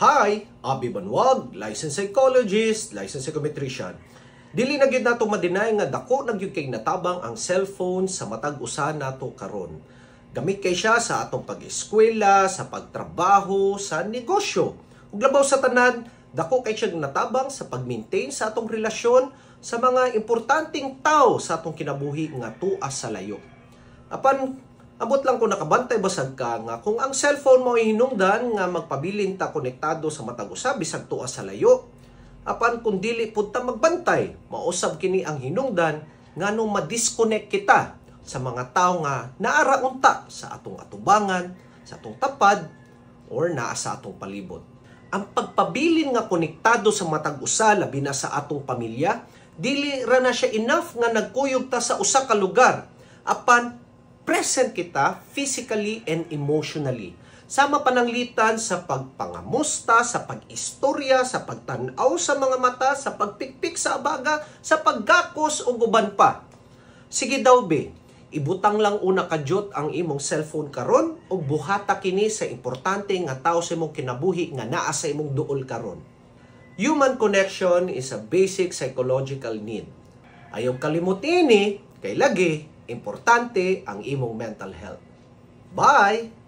Hi, Abi Banwag, licensed psychologist, licensed psychometrician. Dili na gyud nato madinay nga dako na gyud kay natabang ang cellphone sa matag usa nato karon. Gamit kay siya sa atong pag-eskwela, sa pagtrabaho, sa negosyo. Ug labaw sa tanan, dako kay siya natabang sa pag-maintain sa atong relasyon sa mga importanteng tao sa atong kinabuhi nga tuwa sa layo. Apan abot lang ko nakabantay basag ka nga kung ang cellphone mo ay hinungdan nga magpabilin ta konektado sa matag usa bisag tuwa sa layo. Apan kung dili pud ta magbantay, mausab kini ang hinungdan nganong ma-disconnect kita sa mga tao nga naara unta sa atong atubangan, sa atong tapad, or naa sa atong palibot. Ang pagpabilin nga konektado sa matag usa labi na sa atong pamilya, dili ra na siya enough nga nagkuyog ta sa usa ka lugar. Apan present kita physically and emotionally. Sama pananglitan sa pagpangamusta, sa pag-istorya, sa pagtanaw sa mga mata, sa pagpikpik sa abaga, sa paggakos o guban pa. Sige daw be, ibutang lang una kadyot ang imong cellphone karon o buhata kini sa importante nga tao sa imong kinabuhi nga naa sa imong duol karon. Human connection is a basic psychological need. Ayaw kalimutini kay lagi importante ang imong mental health. Bye!